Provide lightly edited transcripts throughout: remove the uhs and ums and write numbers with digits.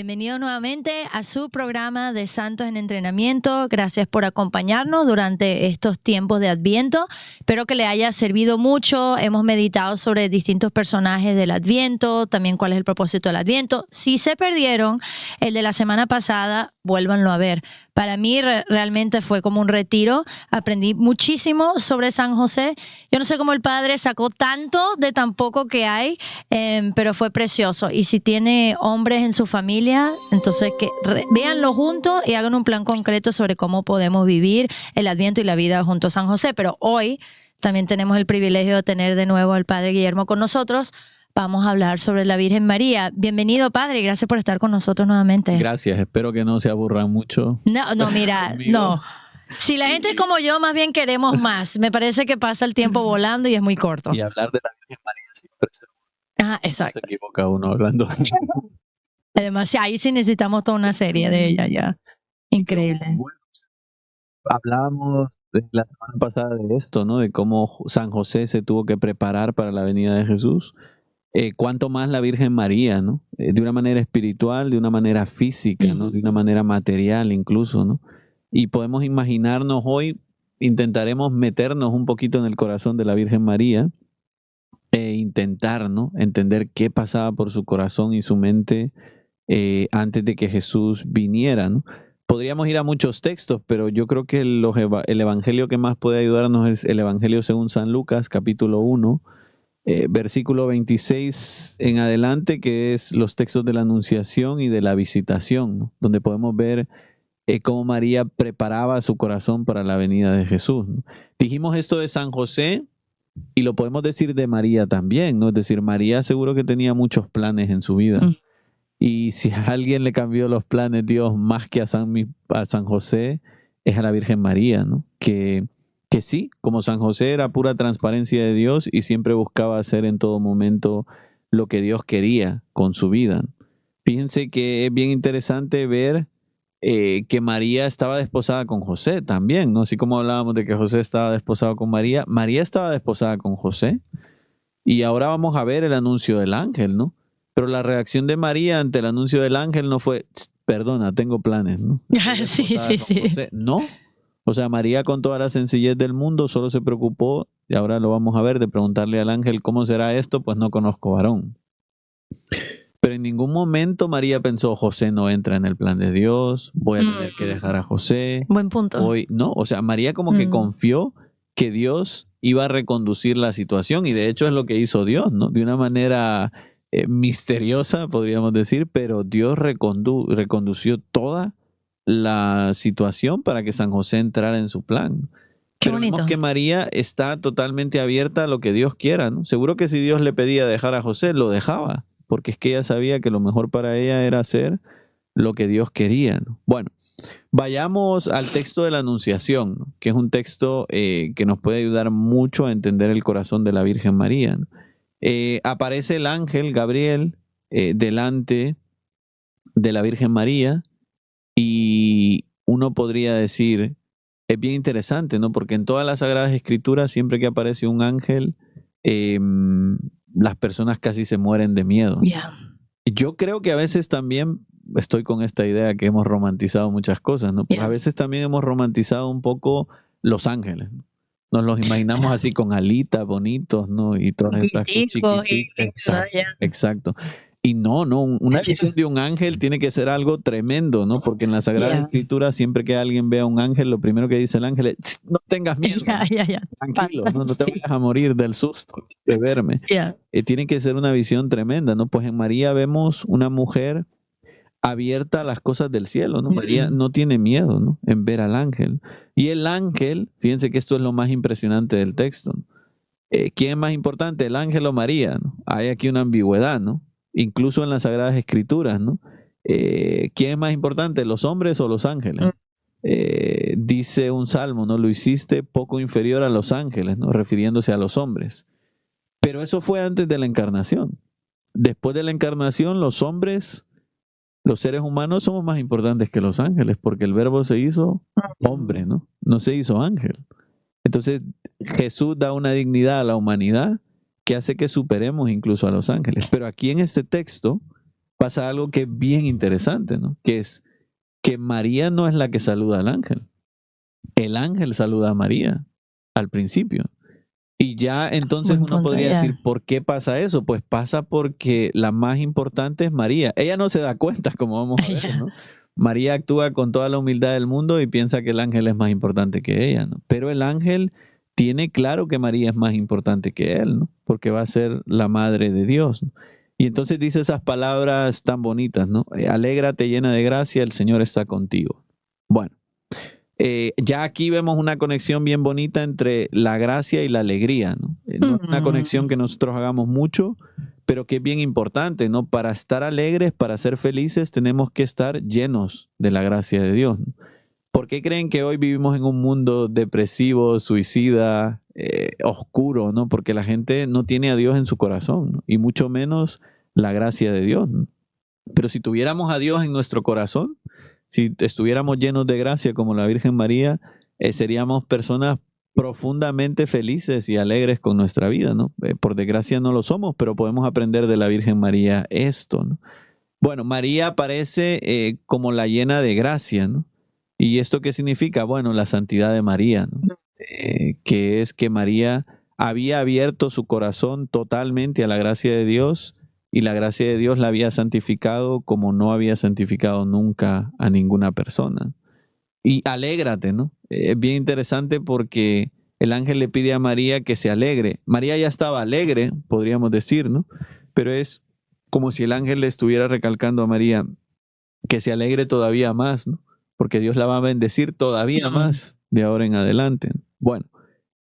Bienvenido nuevamente a su programa de Santos en Entrenamiento. Gracias por acompañarnos durante estos tiempos de Adviento. Espero que le haya servido mucho. Hemos meditado sobre distintos personajes del Adviento, también cuál es el propósito del Adviento. Si se perdieron el de la semana pasada, vuélvanlo a ver. Para mí realmente fue como un retiro. Aprendí muchísimo sobre San José. Yo no sé cómo el Padre sacó tanto de tan poco que hay, pero fue precioso. Y si tiene hombres en su familia, entonces véanlo juntos y hagan un plan concreto sobre cómo podemos vivir el Adviento y la vida junto a San José. Pero hoy también tenemos el privilegio de tener de nuevo al Padre Guillermo con nosotros. Vamos a hablar sobre la Virgen María. Bienvenido, Padre, y gracias por estar con nosotros nuevamente. Gracias, espero que no se aburran mucho. No, mira, no. Si la gente es como yo, más bien queremos más. Me parece que pasa el tiempo volando y es muy corto. Y hablar de la Virgen María siempre exacto. se equivoca uno hablando. Además, ahí sí necesitamos toda una serie de ella ya. Increíble. Bueno, hablábamos la semana pasada de esto, ¿no? De cómo San José se tuvo que preparar para la venida de Jesús. Cuánto más la Virgen María, ¿no? De una manera espiritual, de una manera física, ¿no? De una manera material incluso, ¿no? Y podemos imaginarnos hoy, intentaremos meternos un poquito en el corazón de la Virgen María e intentar, ¿no? Entender qué pasaba por su corazón y su mente antes de que Jesús viniera, ¿no? Podríamos ir a muchos textos, pero yo creo que el evangelio que más puede ayudarnos es el Evangelio según San Lucas, capítulo 1, versículo 26 en adelante, que es los textos de la Anunciación y de la Visitación, ¿no? Donde podemos ver cómo María preparaba su corazón para la venida de Jesús, ¿no? Dijimos esto de San José y lo podemos decir de María también, ¿no? Es decir, María seguro que tenía muchos planes en su vida. Y si a alguien le cambió los planes Dios más que a San José, es a la Virgen María, ¿no? Que sí, como San José era pura transparencia de Dios y siempre buscaba hacer en todo momento lo que Dios quería con su vida. Fíjense que es bien interesante ver que María estaba desposada con José también, ¿no? Así como hablábamos de que José estaba desposado con María, María estaba desposada con José. Y ahora vamos a ver el anuncio del ángel, ¿no? Pero la reacción de María ante el anuncio del ángel no fue, perdona, tengo planes, ¿no? Sí. No. O sea, María con toda la sencillez del mundo solo se preocupó, y ahora lo vamos a ver, de preguntarle al ángel, ¿cómo será esto? Pues no conozco varón. Pero en ningún momento María pensó, José no entra en el plan de Dios, voy a tener que dejar a José. Buen punto. No, o sea, María como que confió que Dios iba a reconducir la situación y de hecho es lo que hizo Dios, ¿no? De una manera misteriosa, podríamos decir, pero Dios recondució toda la situación para que San José entrara en su plan. Qué Pero bonito. vemos que María está totalmente abierta a lo que Dios quiera, ¿no? Seguro que si Dios le pedía dejar a José, lo dejaba, porque es que ella sabía que lo mejor para ella era hacer lo que Dios quería, ¿no? Bueno, vayamos al texto de la Anunciación, ¿no? Que es un texto que nos puede ayudar mucho a entender el corazón de la Virgen María, ¿no? Aparece el ángel Gabriel delante de la Virgen María y uno podría decir, es bien interesante, ¿no? Porque en todas las Sagradas Escrituras, siempre que aparece un ángel, las personas casi se mueren de miedo. Yo creo que a veces también estoy con esta idea que hemos romantizado muchas cosas, ¿no? Pues a veces también hemos romantizado un poco los ángeles, ¿no? Nos los imaginamos así con alitas bonitos, ¿no? Y todas estas cosas chiquititas. Exacto. Y no, una visión de un ángel tiene que ser algo tremendo, ¿no? Porque en la Sagrada Escritura, siempre que alguien vea un ángel, lo primero que dice el ángel es, no tengas miedo, tranquilo, no te vayas a morir del susto de verme. Tiene que ser una visión tremenda, ¿no? Pues en María vemos una mujer abierta a las cosas del cielo, ¿no? María no tiene miedo, ¿no? En ver al ángel. Y el ángel, fíjense que esto es lo más impresionante del texto, ¿no? ¿Quién es más importante, el ángel o María, ¿no? Hay aquí una ambigüedad, ¿no? Incluso en las Sagradas Escrituras, ¿no? ¿Quién es más importante, los hombres o los ángeles? Dice un salmo, ¿no? Lo hiciste poco inferior a los ángeles, ¿no? Refiriéndose a los hombres. Pero eso fue antes de la encarnación. Después de la encarnación, los hombres, los seres humanos somos más importantes que los ángeles, porque el verbo se hizo hombre, ¿no? No se hizo ángel. Entonces, Jesús da una dignidad a la humanidad que hace que superemos incluso a los ángeles. Pero aquí en este texto pasa algo que es bien interesante, ¿no? Que es que María no es la que saluda al ángel. El ángel saluda a María al principio. Y ya entonces Buen uno punto, podría ya. decir, ¿por qué pasa eso? Pues pasa porque la más importante es María. Ella no se da cuenta, como vamos a ver, Ya. ¿no? María actúa con toda la humildad del mundo y piensa que el ángel es más importante que ella, ¿no? Pero el ángel tiene claro que María es más importante que él, ¿no? Porque va a ser la madre de Dios, ¿no? Y entonces dice esas palabras tan bonitas, ¿no? Alégrate, llena de gracia, el Señor está contigo. Bueno. Ya aquí vemos una conexión bien bonita entre la gracia y la alegría, ¿no? No es una conexión que nosotros hagamos mucho, pero que es bien importante, ¿no? Para estar alegres, para ser felices, tenemos que estar llenos de la gracia de Dios, ¿no? ¿Por qué creen que hoy vivimos en un mundo depresivo, suicida, oscuro, ¿no? Porque la gente no tiene a Dios en su corazón, ¿no? Y mucho menos la gracia de Dios, ¿no? Pero si tuviéramos a Dios en nuestro corazón, si estuviéramos llenos de gracia como la Virgen María, seríamos personas profundamente felices y alegres con nuestra vida, ¿no? Por desgracia no lo somos, pero podemos aprender de la Virgen María esto, ¿no? Bueno, María aparece como la llena de gracia, ¿no? ¿Y esto qué significa? Bueno, la santidad de María, ¿no? Que es que María había abierto su corazón totalmente a la gracia de Dios y la gracia de Dios la había santificado como no había santificado nunca a ninguna persona. Y alégrate, ¿no? Es bien interesante porque el ángel le pide a María que se alegre. María ya estaba alegre, podríamos decir, ¿no? Pero es como si el ángel le estuviera recalcando a María que se alegre todavía más, ¿no? Porque Dios la va a bendecir todavía más de ahora en adelante. Bueno,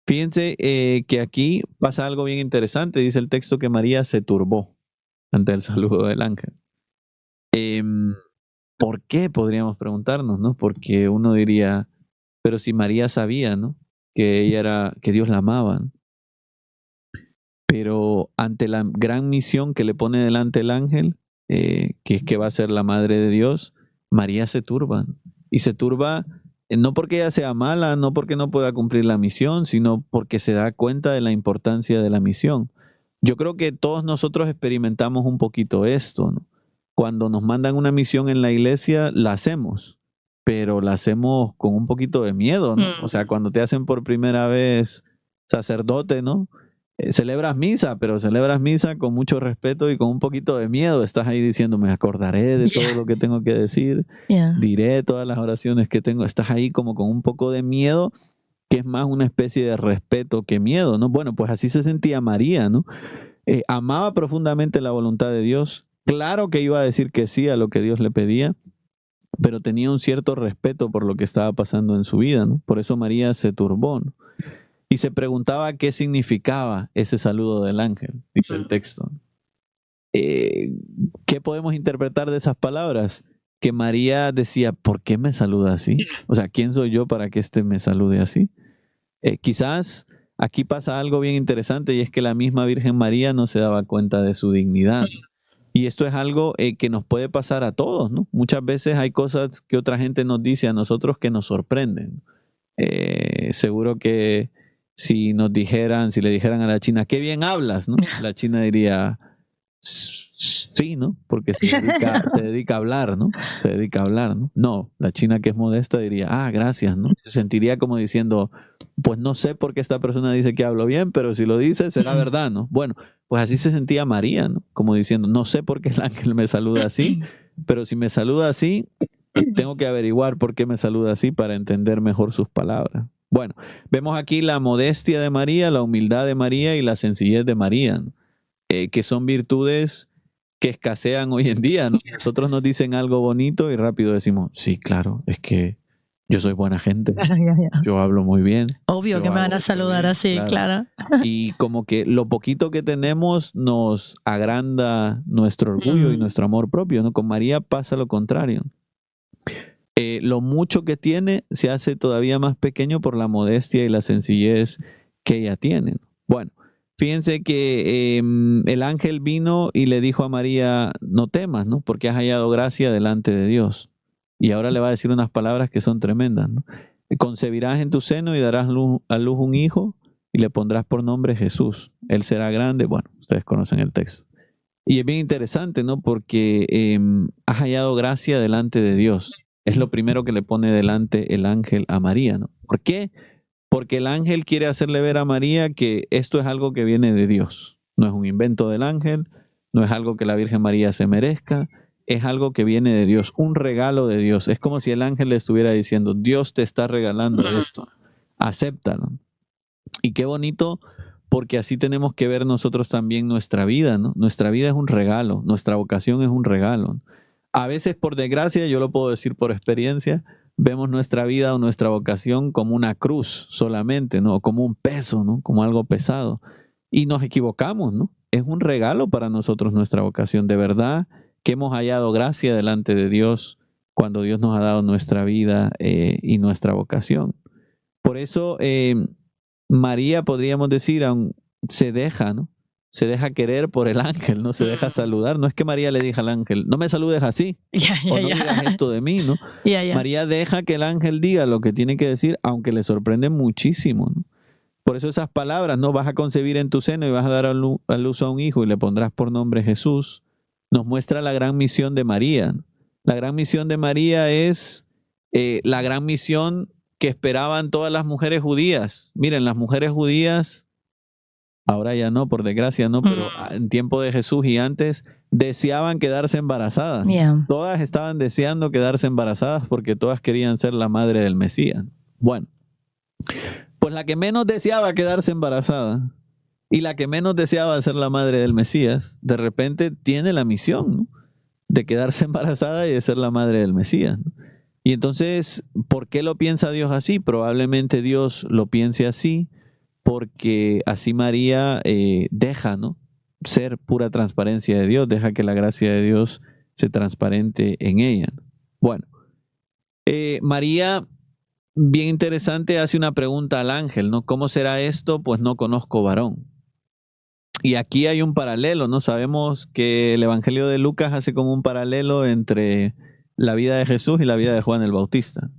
fíjense que aquí pasa algo bien interesante. Dice el texto que María se turbó ante el saludo del ángel. ¿Por qué? Podríamos preguntarnos, ¿no? Porque uno diría, pero si María sabía, ¿no? Que ella era, que Dios la amaba, ¿no? Pero ante la gran misión que le pone delante el ángel, que es que va a ser la madre de Dios, María se turba, ¿no? Y se turba no porque ella sea mala, no porque no pueda cumplir la misión, sino porque se da cuenta de la importancia de la misión. Yo creo que todos nosotros experimentamos un poquito esto, ¿no? Cuando nos mandan una misión en la iglesia, la hacemos, pero la hacemos con un poquito de miedo, ¿no? O sea, cuando te hacen por primera vez sacerdote, ¿no? Celebras misa, pero celebras misa con mucho respeto y con un poquito de miedo. Estás ahí diciendo, me acordaré de todo lo que tengo que decir, diré todas las oraciones que tengo. Estás ahí como con un poco de miedo, que es más una especie de respeto que miedo, ¿no? Bueno, pues así se sentía María, ¿no? Amaba profundamente la voluntad de Dios. Claro que iba a decir que sí a lo que Dios le pedía, pero tenía un cierto respeto por lo que estaba pasando en su vida, ¿no? Por eso María se turbó, ¿no? Y se preguntaba qué significaba ese saludo del ángel, dice el texto. ¿Qué podemos interpretar de esas palabras? Que María decía, ¿por qué me saluda así? O sea, ¿quién soy yo para que éste me salude así? Quizás aquí pasa algo bien interesante y es que la misma Virgen María no se daba cuenta de su dignidad. Y esto es algo que nos puede pasar a todos, ¿no? Muchas veces hay cosas que otra gente nos dice a nosotros que nos sorprenden. Seguro que si le dijeran a la China, qué bien hablas, ¿no? La China diría, sí, ¿no? Porque se dedica a hablar, ¿no? Se dedica a hablar, ¿no? No, la China que es modesta diría, gracias, ¿no? Se sentiría como diciendo, pues no sé por qué esta persona dice que hablo bien, pero si lo dice, será verdad, ¿no? Bueno, pues así se sentía María, ¿no? Como diciendo, no sé por qué el ángel me saluda así, pero si me saluda así, tengo que averiguar por qué me saluda así para entender mejor sus palabras. Bueno, vemos aquí la modestia de María, la humildad de María y la sencillez de María, ¿no? Que son virtudes que escasean hoy en día, ¿no? Nosotros nos dicen algo bonito y rápido decimos, sí, claro, es que yo soy buena gente, yo hablo muy bien. Obvio que me van a saludar bien, así, claro. Y como que lo poquito que tenemos nos agranda nuestro orgullo y nuestro amor propio, ¿no? Con María pasa lo contrario. Lo mucho que tiene se hace todavía más pequeño por la modestia y la sencillez que ella tiene. Bueno, fíjense que el ángel vino y le dijo a María, no temas, ¿no? Porque has hallado gracia delante de Dios. Y ahora le va a decir unas palabras que son tremendas, ¿no? Concebirás en tu seno y darás a luz un hijo y le pondrás por nombre Jesús. Él será grande. Bueno, ustedes conocen el texto. Y es bien interesante, ¿no? Porque has hallado gracia delante de Dios. Es lo primero que le pone delante el ángel a María, ¿no? ¿Por qué? Porque el ángel quiere hacerle ver a María que esto es algo que viene de Dios. No es un invento del ángel, no es algo que la Virgen María se merezca, es algo que viene de Dios, un regalo de Dios. Es como si el ángel le estuviera diciendo, Dios te está regalando esto, acéptalo. Y qué bonito, porque así tenemos que ver nosotros también nuestra vida, ¿no? Nuestra vida es un regalo, nuestra vocación es un regalo. A veces, por desgracia, yo lo puedo decir por experiencia, vemos nuestra vida o nuestra vocación como una cruz solamente, ¿no? Como un peso, ¿no? Como algo pesado. Y nos equivocamos, ¿no? Es un regalo para nosotros nuestra vocación. De verdad que hemos hallado gracia delante de Dios cuando Dios nos ha dado nuestra vida y nuestra vocación. Por eso María, podríamos decir, aún se deja, ¿no? Se deja querer por el ángel, no se deja saludar. No es que María le diga al ángel, no me saludes así, o no digas esto de mí, ¿no? María deja que el ángel diga lo que tiene que decir, aunque le sorprende muchísimo, ¿no? Por eso esas palabras, ¿no? Vas a concebir en tu seno y vas a dar a luz a un hijo y le pondrás por nombre Jesús, nos muestra la gran misión de María, ¿no? La gran misión de María es la gran misión que esperaban todas las mujeres judías. Miren, las mujeres judías, ahora ya no, por desgracia no, pero en tiempo de Jesús y antes, deseaban quedarse embarazadas. Yeah. Todas estaban deseando quedarse embarazadas porque todas querían ser la madre del Mesías. Bueno, pues la que menos deseaba quedarse embarazada y la que menos deseaba ser la madre del Mesías, de repente tiene la misión, ¿no? De quedarse embarazada y de ser la madre del Mesías, ¿no? Y entonces, ¿por qué lo piensa Dios así? Probablemente Dios lo piense así porque así María deja, ¿no? Ser pura transparencia de Dios, deja que la gracia de Dios se transparente en ella. Bueno, María, bien interesante, hace una pregunta al ángel, ¿no? ¿Cómo será esto? Pues no conozco varón. Y aquí hay un paralelo, ¿no? Sabemos que el Evangelio de Lucas hace como un paralelo entre la vida de Jesús y la vida de Juan el Bautista.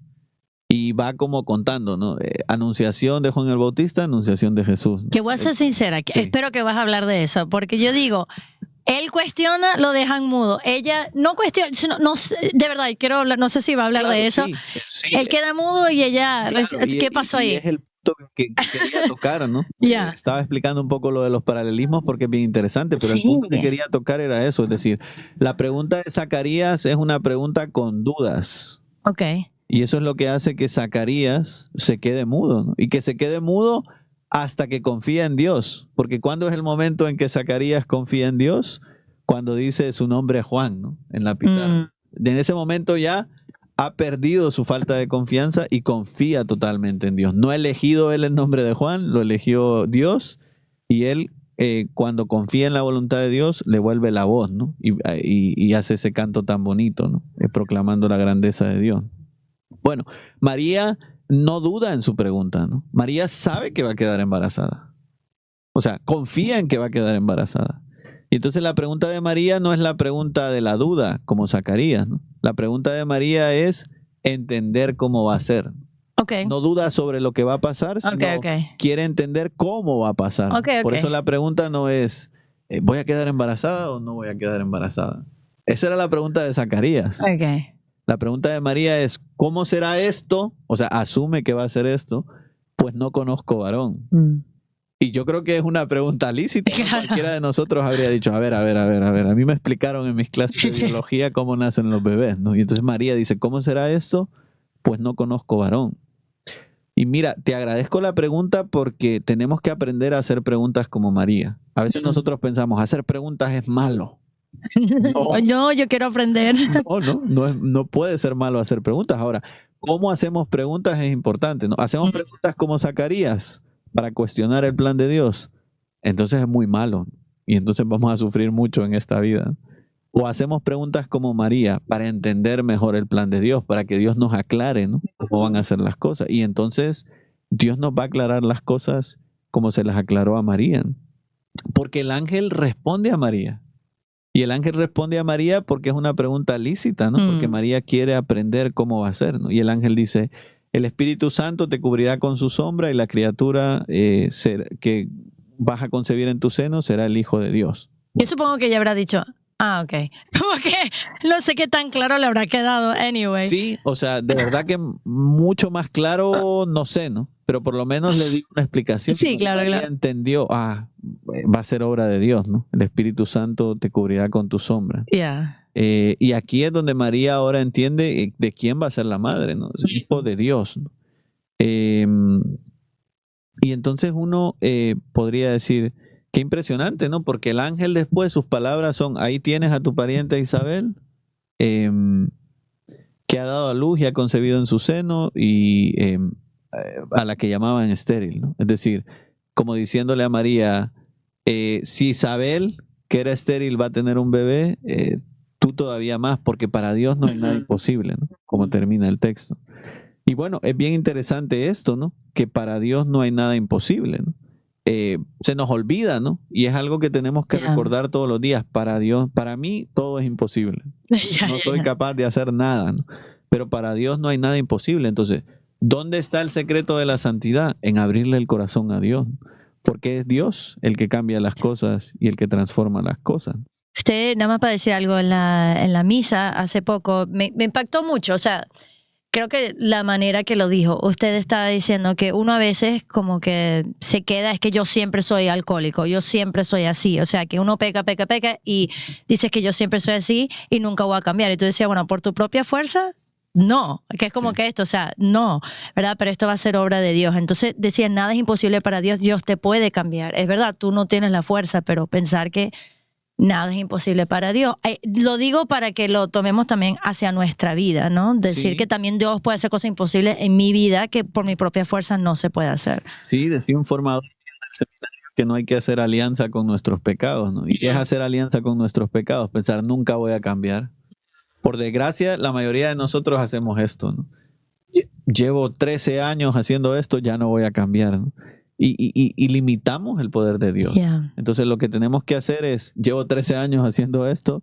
Y va como contando, ¿no? Anunciación de Juan el Bautista, anunciación de Jesús, ¿no? Que voy a ser sincera, Sí. espero que vas a hablar de eso, porque yo digo, él cuestiona, lo dejan mudo. Ella no cuestiona, no, de verdad, quiero hablar, no sé si va a hablar Claro, de eso. sí. Él queda mudo y ella, Claro, ¿qué pasó ahí? Y es el punto que quería tocar, ¿no? Ya. Estaba explicando un poco lo de los paralelismos porque es bien interesante, pero el punto que quería tocar era eso, es decir, la pregunta de Zacarías es una pregunta con dudas. Ok. Y eso es lo que hace que Zacarías se quede mudo, ¿no? Y que se quede mudo hasta que confía en Dios. Porque ¿cuándo es el momento en que Zacarías confía en Dios? Cuando dice su nombre Juan, ¿no? En la pizarra. En ese momento ya ha perdido su falta de confianza y confía totalmente en Dios. No ha elegido él el nombre de Juan, lo eligió Dios y él cuando confía en la voluntad de Dios le vuelve la voz, ¿no? Y hace ese canto tan bonito, ¿no? Proclamando la grandeza de Dios. Bueno, María no duda en su pregunta, ¿no? María sabe que va a quedar embarazada. O sea, confía en que va a quedar embarazada. Y entonces la pregunta de María no es la pregunta de la duda, como Zacarías, ¿no? La pregunta de María es entender cómo va a ser. Okay. No duda sobre lo que va a pasar, sino quiere entender cómo va a pasar. Por eso la pregunta no es, ¿voy a quedar embarazada o no voy a quedar embarazada? Esa era la pregunta de Zacarías. Okay. La pregunta de María es, ¿cómo será esto? O sea, asume que va a ser esto, pues no conozco varón. Y yo creo que es una pregunta lícita, ¿no? Claro. Cualquiera de nosotros habría dicho, a ver, a mí me explicaron en mis clases de biología cómo nacen los bebés, ¿no? Y entonces María dice, ¿cómo será esto? Pues no conozco varón. Y mira, te agradezco la pregunta porque tenemos que aprender a hacer preguntas como María. A veces nosotros pensamos, hacer preguntas es malo. No, yo quiero aprender. No puede ser malo hacer preguntas. Ahora, ¿cómo hacemos preguntas? Es importante, ¿no? Hacemos preguntas como Zacarías para cuestionar el plan de Dios. Entonces es muy malo. Y entonces vamos a sufrir mucho en esta vida. O hacemos preguntas como María para entender mejor el plan de Dios, para que Dios nos aclare, ¿no? Cómo van a ser las cosas. Y entonces Dios nos va a aclarar las cosas como se las aclaró a María. Porque el ángel responde a María. Y el ángel responde a María porque es una pregunta lícita, ¿no? Porque María quiere aprender cómo va a ser, ¿no? Y el ángel dice, el Espíritu Santo te cubrirá con su sombra y la criatura que vas a concebir en tu seno será el Hijo de Dios. Yo supongo que ella habrá dicho, ok. Como que no sé qué tan claro le habrá quedado, anyway. Sí, o sea, de verdad que mucho más claro, no sé, ¿no? Pero por lo menos le di una explicación. Sí, claro, Ella claro. entendió, va a ser obra de Dios, ¿no? El Espíritu Santo te cubrirá con tu sombra. Yeah. Y aquí es donde María ahora entiende de quién va a ser la madre, ¿no? Es hijo de Dios, ¿no? Y entonces uno podría decir, qué impresionante, ¿no? Porque el ángel después, sus palabras son, ahí tienes a tu pariente Isabel, que ha dado a luz y ha concebido en su seno y a la que llamaban estéril, ¿no? Es decir, como diciéndole a María, si Isabel, que era estéril, va a tener un bebé, tú todavía más, porque para Dios no hay nada imposible, ¿no? Como termina el texto. Y bueno, es bien interesante esto, ¿no? Que para Dios no hay nada imposible, ¿no? Se nos olvida, ¿no? Y es algo que tenemos que recordar todos los días. Para Dios, para mí todo es imposible. No soy capaz de hacer nada, ¿no? Pero para Dios no hay nada imposible. Entonces, ¿dónde está el secreto de la santidad? En abrirle el corazón a Dios. Porque es Dios el que cambia las cosas y el que transforma las cosas. Usted, nada más para decir algo, en la misa hace poco, me impactó mucho, o sea, creo que la manera que lo dijo, usted estaba diciendo que uno a veces como que se queda, es que yo siempre soy alcohólico, yo siempre soy así, o sea, que uno peca y dices que yo siempre soy así y nunca voy a cambiar. Y tú decías, bueno, por tu propia fuerza, no, que es como que esto, o sea, no, ¿verdad? Pero esto va a ser obra de Dios. Entonces decía, nada es imposible para Dios, Dios te puede cambiar. Es verdad, tú no tienes la fuerza, pero pensar que nada es imposible para Dios. Lo digo para que lo tomemos también hacia nuestra vida, ¿no? Decir que también Dios puede hacer cosas imposibles en mi vida que por mi propia fuerza no se puede hacer. Sí, decía un formador que no hay que hacer alianza con nuestros pecados, ¿no? ¿Y qué es hacer alianza con nuestros pecados? Pensar, nunca voy a cambiar. Por desgracia, la mayoría de nosotros hacemos esto, ¿no? Llevo 13 años haciendo esto, ya no voy a cambiar, ¿no? Y limitamos el poder de Dios. Entonces lo que tenemos que hacer es, llevo 13 años haciendo esto,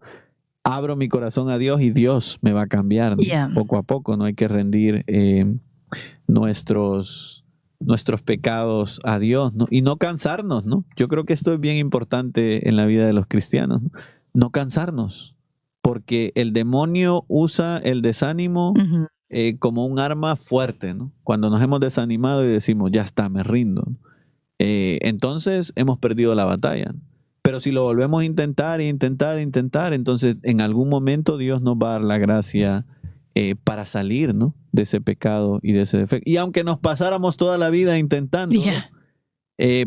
abro mi corazón a Dios y Dios me va a cambiar, ¿no? Poco a poco, no hay que rendir nuestros pecados a Dios, ¿no? Y no cansarnos, ¿no? Yo creo que esto es bien importante en la vida de los cristianos, ¿no? No cansarnos, porque el demonio usa el desánimo como un arma fuerte, ¿no? Cuando nos hemos desanimado y decimos, ya está, me rindo, ¿no? Entonces hemos perdido la batalla, ¿no? Pero si lo volvemos a intentar, entonces en algún momento Dios nos va a dar la gracia para salir, ¿no? De ese pecado y de ese defecto. Y aunque nos pasáramos toda la vida intentando,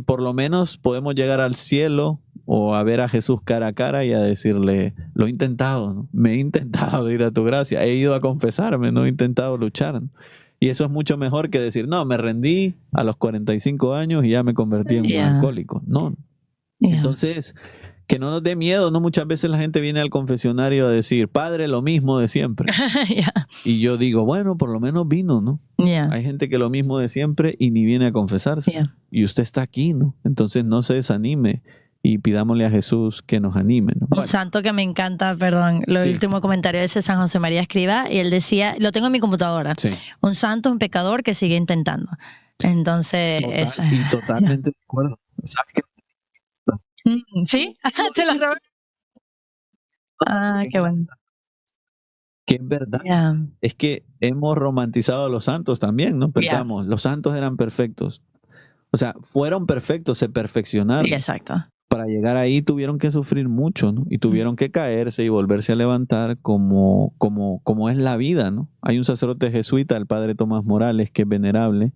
por lo menos podemos llegar al cielo o a ver a Jesús cara a cara y a decirle, lo he intentado, ¿no? Me he intentado ir a tu gracia, he ido a confesarme, no he intentado luchar, ¿no? Y eso es mucho mejor que decir, no, me rendí a los 45 años y ya me convertí en un alcohólico. No. Entonces, que no nos dé miedo, ¿no? Muchas veces la gente viene al confesionario a decir, Padre, lo mismo de siempre. Y yo digo, bueno, por lo menos vino, ¿no? Hay gente que lo mismo de siempre y ni viene a confesarse. Y usted está aquí, ¿no? Entonces no se desanime y pidámosle a Jesús que nos anime, ¿no? Un santo que me encanta, perdón, el último comentario de ese San José María Escrivá, y él decía, lo tengo en mi computadora, un santo, un pecador que sigue intentando. Entonces... totalmente de acuerdo. ¿Sabes qué? ¿Sí? Te lo robé. Qué bueno. Que es verdad. Es que hemos romantizado a los santos también, ¿no? Pensamos, los santos eran perfectos. O sea, fueron perfectos, se perfeccionaron. Exacto. Para llegar ahí tuvieron que sufrir mucho, ¿no? Y tuvieron que caerse y volverse a levantar como es la vida, ¿no? Hay un sacerdote jesuita, el padre Tomás Morales, que es venerable,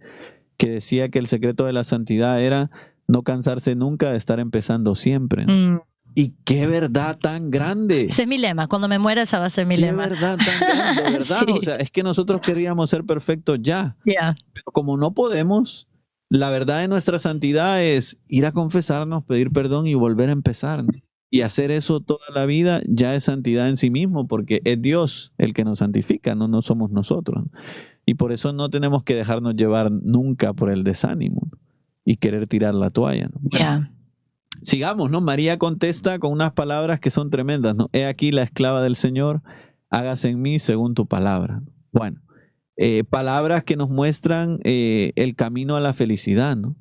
que decía que el secreto de la santidad era no cansarse nunca de estar empezando siempre, ¿no? Y qué verdad tan grande. Ese es mi lema. Cuando me muera, esa va a ser mi lema. Qué verdad tan grande, ¿verdad? Sí. O sea, es que nosotros queríamos ser perfectos ya. Pero como no podemos, la verdad de nuestra santidad es ir a confesarnos, pedir perdón y volver a empezar, ¿no? Y hacer eso toda la vida ya es santidad en sí mismo, porque es Dios el que nos santifica, no somos nosotros. Y por eso no tenemos que dejarnos llevar nunca por el desánimo y querer tirar la toalla, ¿no? Bueno, sigamos, ¿no? María contesta con unas palabras que son tremendas, ¿no? He aquí la esclava del Señor, hágase en mí según tu palabra. Bueno, palabras que nos muestran el camino a la felicidad, ¿no?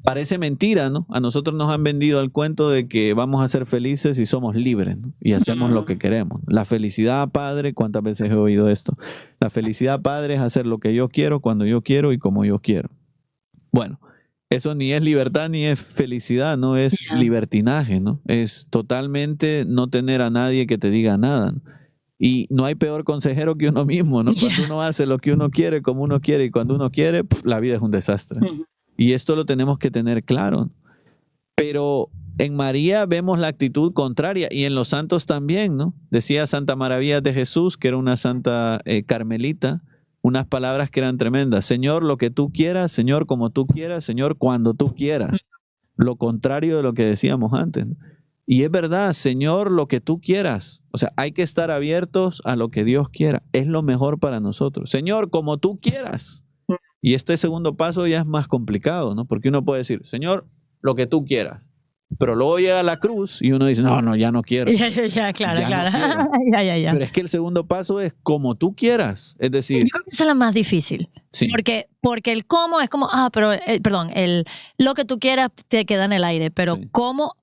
Parece mentira, ¿no? A nosotros nos han vendido el cuento de que vamos a ser felices si somos libres, ¿no? Y hacemos lo que queremos. La felicidad, padre, ¿cuántas veces he oído esto? La felicidad, padre, es hacer lo que yo quiero, cuando yo quiero y como yo quiero. Bueno, eso ni es libertad ni es felicidad, no es libertinaje, ¿no? Es totalmente no tener a nadie que te diga nada, ¿no? Y no hay peor consejero que uno mismo, ¿no? Cuando uno hace lo que uno quiere, como uno quiere y cuando uno quiere, la vida es un desastre. Y esto lo tenemos que tener claro. Pero en María vemos la actitud contraria y en los santos también, ¿no? Decía Santa Maravilla de Jesús, que era una santa carmelita, unas palabras que eran tremendas. Señor, lo que tú quieras, Señor, como tú quieras, Señor, cuando tú quieras. Lo contrario de lo que decíamos antes, ¿no? Y es verdad, Señor, lo que tú quieras. O sea, hay que estar abiertos a lo que Dios quiera. Es lo mejor para nosotros. Señor, como tú quieras. Y este segundo paso ya es más complicado, ¿no? Porque uno puede decir, Señor, lo que tú quieras. Pero luego llega la cruz y uno dice, no, ya no quiero. Claro. No quiero. Pero es que el segundo paso es como tú quieras. Es decir, yo creo que esa es la más difícil. Sí. Porque el cómo es como, perdón, lo que tú quieras te queda en el aire, pero Sí. cómo,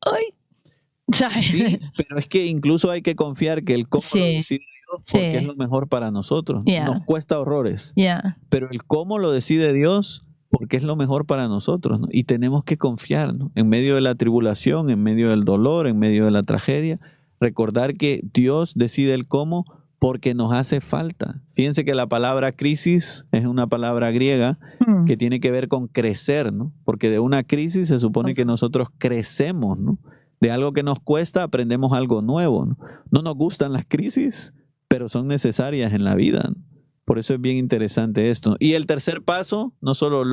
¿sabes? Sí, pero es que incluso hay que confiar que el cómo lo decide Dios porque es lo mejor para nosotros. Nos cuesta horrores. Pero el cómo lo decide Dios porque es lo mejor para nosotros, ¿no? Y tenemos que confiar, ¿no? En medio de la tribulación, en medio del dolor, en medio de la tragedia, recordar que Dios decide el cómo porque nos hace falta. Fíjense que la palabra crisis es una palabra griega que tiene que ver con crecer, ¿no? Porque de una crisis se supone que nosotros crecemos, ¿no? De algo que nos cuesta aprendemos algo nuevo, ¿no? No nos gustan las crisis, pero son necesarias en la vida, ¿no? Por eso es bien interesante esto. Y el tercer paso, no solo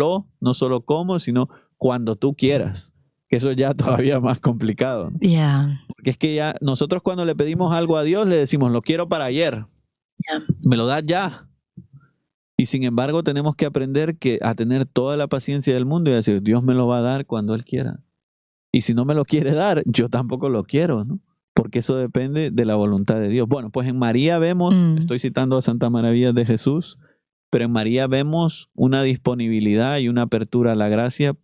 cómo, sino cuando tú quieras. Que eso ya todavía más complicado, ¿no? Porque es que ya nosotros cuando le pedimos algo a Dios le decimos, lo quiero para ayer. Me lo das ya. Y sin embargo tenemos que aprender a tener toda la paciencia del mundo y decir, Dios me lo va a dar cuando Él quiera. Y si no me lo quiere dar, yo tampoco lo quiero, ¿no? Porque eso depende de la voluntad de Dios. Bueno, pues en María vemos, estoy citando a Santa Maravilla de Jesús, pero en María vemos una disponibilidad y una apertura a la gracia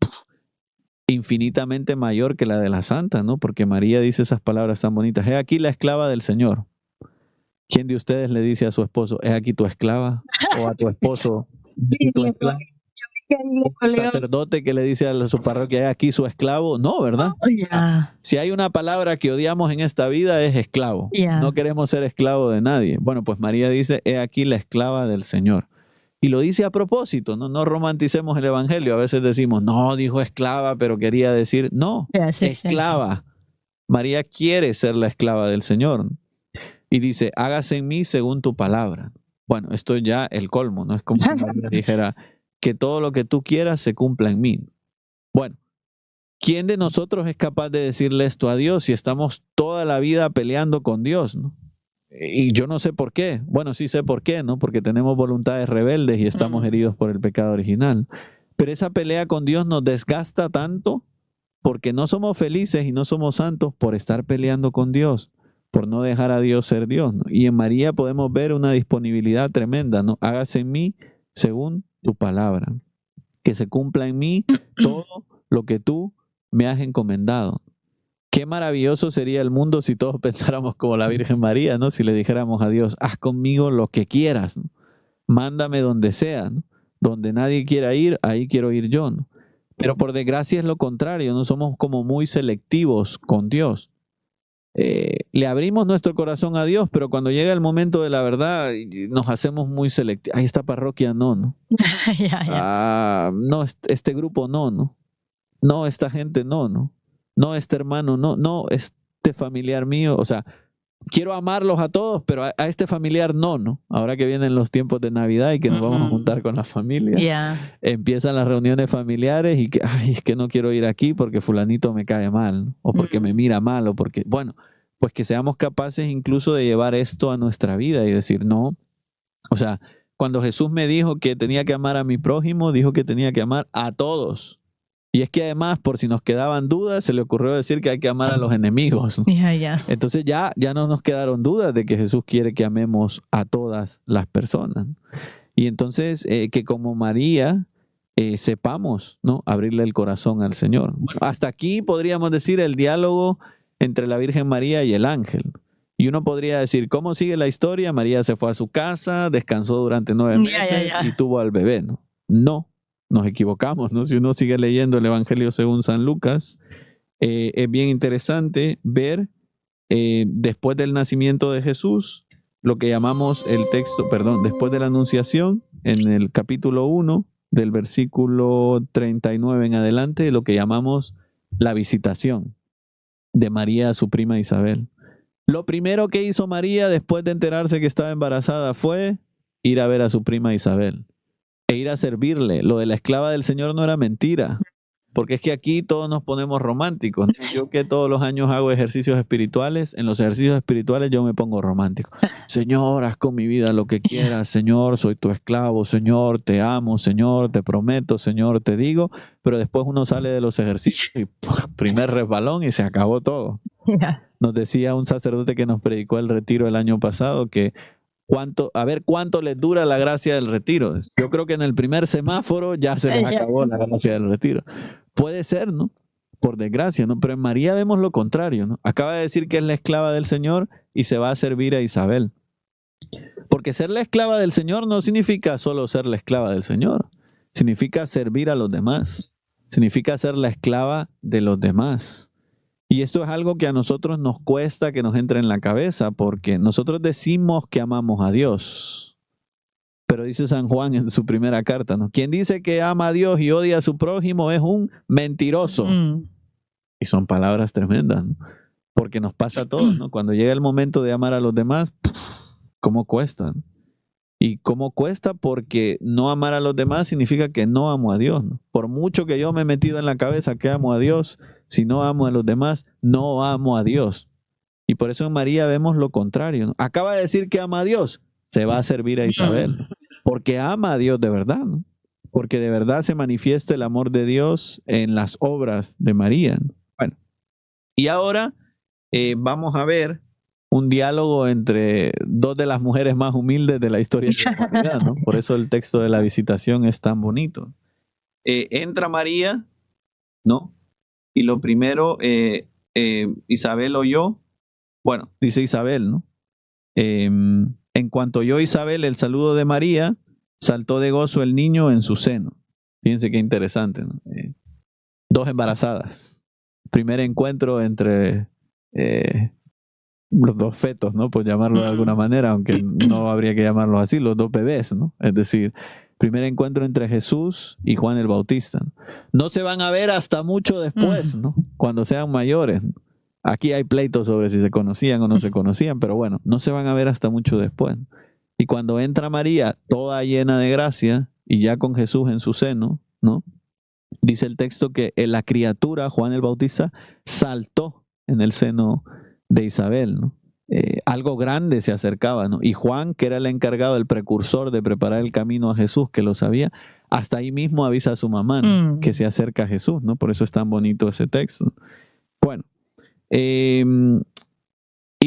infinitamente mayor que la de la santa, ¿no? Porque María dice esas palabras tan bonitas. He aquí la esclava del Señor. ¿Quién de ustedes le dice a su esposo, he aquí tu esclava? O a tu esposo, tu esclava. Un sacerdote que le dice a su parroquia, he aquí su esclavo. No, ¿verdad? Si hay una palabra que odiamos en esta vida es esclavo. No queremos ser esclavo de nadie. Bueno, pues María dice, he aquí la esclava del Señor. Y lo dice a propósito, no romanticemos el evangelio. A veces decimos, no, dijo esclava, pero quería decir, no, esclava. María quiere ser la esclava del Señor. Y dice, hágase en mí según tu palabra. Bueno, esto ya el colmo, ¿no? Es como si María dijera, que todo lo que tú quieras se cumpla en mí. Bueno, ¿quién de nosotros es capaz de decirle esto a Dios si estamos toda la vida peleando con Dios, ¿no? Y yo no sé por qué. Bueno, sí sé por qué, ¿no? Porque tenemos voluntades rebeldes y estamos heridos por el pecado original. Pero esa pelea con Dios nos desgasta tanto porque no somos felices y no somos santos por estar peleando con Dios, por no dejar a Dios ser Dios, ¿no? Y en María podemos ver una disponibilidad tremenda, ¿no? Hágase en mí según tu palabra, que se cumpla en mí todo lo que tú me has encomendado. Qué maravilloso sería el mundo si todos pensáramos como la Virgen María, ¿no? Si le dijéramos a Dios, haz conmigo lo que quieras, ¿no? Mándame donde sea, ¿no? Donde nadie quiera ir, ahí quiero ir yo, ¿no? Pero por desgracia es lo contrario, no somos como muy selectivos con Dios. Le abrimos nuestro corazón a Dios, pero cuando llega el momento de la verdad nos hacemos muy selectivos. Ay, esta parroquia no. No, este grupo no. No, esta gente no. No, este hermano no, este familiar mío, o sea, quiero amarlos a todos, pero a este familiar no. Ahora que vienen los tiempos de Navidad y que nos vamos a juntar con la familia, empiezan las reuniones familiares y que, ay, es que no quiero ir aquí porque fulanito me cae mal, ¿no? O porque me mira mal, o porque, bueno, pues que seamos capaces incluso de llevar esto a nuestra vida y decir, no, o sea, cuando Jesús me dijo que tenía que amar a mi prójimo, dijo que tenía que amar a todos. Y es que además, por si nos quedaban dudas, se le ocurrió decir que hay que amar a los enemigos, ¿no? Entonces ya no nos quedaron dudas de que Jesús quiere que amemos a todas las personas. Y entonces que como María sepamos, ¿no?, abrirle el corazón al Señor. Hasta aquí podríamos decir el diálogo entre la Virgen María y el ángel. Y uno podría decir, ¿cómo sigue la historia? María se fue a su casa, descansó durante 9 meses y tuvo al bebé, ¿no? No, nos equivocamos, ¿no? Si uno sigue leyendo el Evangelio según San Lucas, es bien interesante ver después del nacimiento de Jesús, lo que llamamos el texto, perdón, después de la Anunciación, en el capítulo 1, del versículo 39 en adelante, lo que llamamos la visitación de María a su prima Isabel. Lo primero que hizo María después de enterarse que estaba embarazada fue ir a ver a su prima Isabel e ir a servirle. Lo de la esclava del Señor no era mentira, porque es que aquí todos nos ponemos románticos, ¿no? Yo que todos los años hago ejercicios espirituales, en los ejercicios espirituales yo me pongo romántico. Señor, haz con mi vida lo que quieras. Señor, soy tu esclavo. Señor, te amo. Señor, te prometo. Señor, te digo. Pero después uno sale de los ejercicios y primer resbalón y se acabó todo. Nos decía un sacerdote que nos predicó el retiro el año pasado que a ver cuánto les dura la gracia del retiro. Yo creo que en el primer semáforo ya se les acabó la gracia del retiro. Puede ser, ¿no? Por desgracia, ¿no? Pero en María vemos lo contrario, ¿no? Acaba de decir que es la esclava del Señor y se va a servir a Isabel. Porque ser la esclava del Señor no significa solo ser la esclava del Señor. Significa servir a los demás. Significa ser la esclava de los demás. Y esto es algo que a nosotros nos cuesta que nos entre en la cabeza, porque nosotros decimos que amamos a Dios. Pero dice San Juan en su primera carta, ¿no? Quien dice que ama a Dios y odia a su prójimo es un mentiroso. Y son palabras tremendas, ¿no? Porque nos pasa a todos, ¿no? Cuando llega el momento de amar a los demás, ¿cómo cuesta? ¿Y cómo cuesta? Porque no amar a los demás significa que no amo a Dios, ¿no? Por mucho que yo me he metido en la cabeza que amo a Dios, si no amo a los demás, no amo a Dios. Y por eso en María vemos lo contrario, ¿no? Acaba de decir que ama a Dios, se va a servir a Isabel, porque ama a Dios de verdad, ¿no? Porque de verdad se manifiesta el amor de Dios en las obras de María, ¿no? Bueno, y ahora vamos a ver un diálogo entre dos de las mujeres más humildes de la historia de la humanidad, ¿no? Por eso el texto de la visitación es tan bonito. Entra María, ¿no? Y lo primero, Isabel oyó, bueno, dice Isabel, ¿no? En cuanto oyó Isabel el saludo de María, saltó de gozo el niño en su seno. Fíjense qué interesante, ¿no? Dos embarazadas. Primer encuentro entre los dos fetos, ¿no? Por llamarlo de alguna manera, aunque no habría que llamarlos así, los dos bebés, ¿no? Es decir, primer encuentro entre Jesús y Juan el Bautista, ¿no? No se van a ver hasta mucho después, ¿no? Cuando sean mayores, ¿no? Aquí hay pleitos sobre si se conocían o no se conocían, pero bueno, no se van a ver hasta mucho después. Y cuando entra María, toda llena de gracia, y ya con Jesús en su seno, ¿no? Dice el texto que la criatura, Juan el Bautista, saltó en el seno de Isabel, ¿no? Algo grande se acercaba, ¿no? Y Juan, que era el encargado, el precursor de preparar el camino a Jesús, que lo sabía, hasta ahí mismo avisa a su mamá, ¿no? Que se acerca a Jesús, ¿no? Por eso es tan bonito ese texto. Bueno, y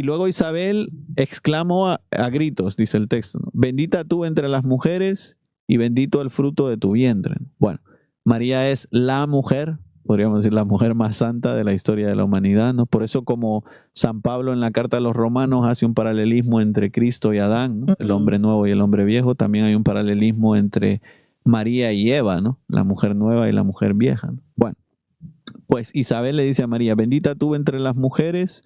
luego Isabel exclamó a gritos, dice el texto, ¿no? Bendita tú entre las mujeres y bendito el fruto de tu vientre. Bueno, María es la mujer, podríamos decir la mujer más santa de la historia de la humanidad, ¿no? Por eso como San Pablo en la carta a los Romanos hace un paralelismo entre Cristo y Adán, ¿no? El hombre nuevo y el hombre viejo, también hay un paralelismo entre María y Eva, ¿no? La mujer nueva y la mujer vieja, ¿no? Bueno, pues Isabel le dice a María, bendita tú entre las mujeres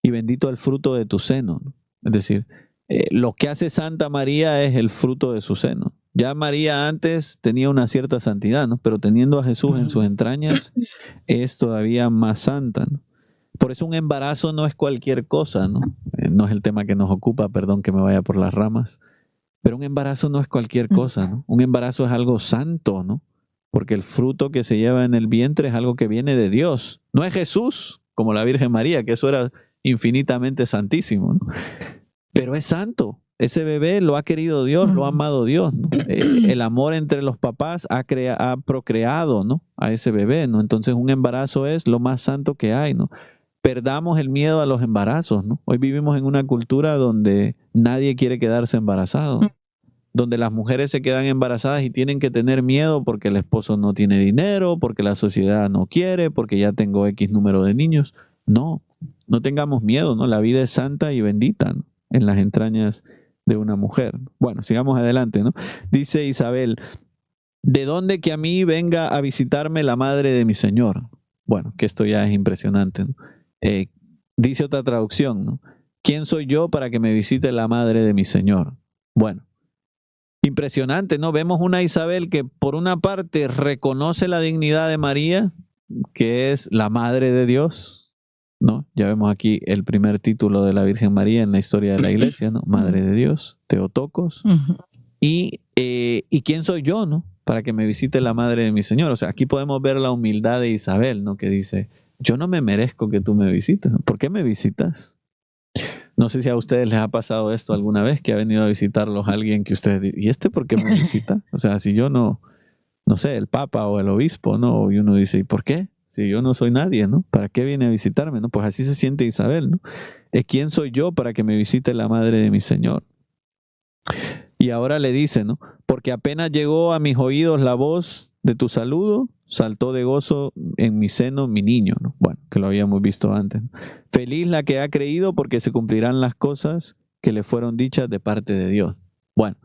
y bendito el fruto de tu seno, ¿no? Es decir, lo que hace Santa María es el fruto de su seno. Ya María antes tenía una cierta santidad, ¿no? Pero teniendo a Jesús en sus entrañas es todavía más santa, ¿no? Por eso un embarazo no es cualquier cosa, ¿no? No es el tema que nos ocupa, perdón que me vaya por las ramas, pero un embarazo no es cualquier cosa, ¿no? Un embarazo es algo santo, ¿no? Porque el fruto que se lleva en el vientre es algo que viene de Dios. No es Jesús, como la Virgen María, que eso era infinitamente santísimo, ¿no? Pero es santo. Ese bebé lo ha querido Dios, lo ha amado Dios, ¿no? El amor entre los papás ha procreado, ¿no? A ese bebé, ¿no? Entonces un embarazo es lo más santo que hay, ¿no? Perdamos el miedo a los embarazos, ¿no? Hoy vivimos en una cultura donde nadie quiere quedarse embarazado. donde las mujeres se quedan embarazadas y tienen que tener miedo porque el esposo no tiene dinero, porque la sociedad no quiere, porque ya tengo X número de niños. No, no tengamos miedo, ¿no? La vida es santa y bendita, ¿no? En las entrañas de una mujer. Bueno, sigamos adelante, ¿no? Dice Isabel, ¿de dónde que a mí venga a visitarme la madre de mi Señor? Bueno, que esto ya es impresionante, ¿no? Dice otra traducción, ¿no? ¿Quién soy yo para que me visite la madre de mi Señor? Bueno, impresionante, ¿no? Vemos una Isabel que por una parte reconoce la dignidad de María, que es la madre de Dios, ¿no? Ya vemos aquí el primer título de la Virgen María en la historia de la iglesia, ¿no? Madre de Dios, Teotocos. Y ¿quién soy yo, no? Para que me visite la madre de mi Señor. O sea, aquí podemos ver la humildad de Isabel, ¿no? Que dice, yo no me merezco que tú me visites. ¿Por qué me visitas? No sé si a ustedes les ha pasado esto alguna vez, que ha venido a visitarlos alguien que ustedes, ¿y este por qué me visita? O sea, si yo no sé, el Papa o el Obispo, ¿no? Y uno dice, ¿y por qué? Si yo no soy nadie, ¿no? ¿Para qué viene a visitarme, no? Pues así se siente Isabel, ¿no? ¿Quién soy yo para que me visite la madre de mi Señor? Y ahora le dice, ¿no? Porque apenas llegó a mis oídos la voz de tu saludo, saltó de gozo en mi seno mi niño, ¿no? Bueno, que lo habíamos visto antes, ¿no? Feliz la que ha creído porque se cumplirán las cosas que le fueron dichas de parte de Dios. Bueno,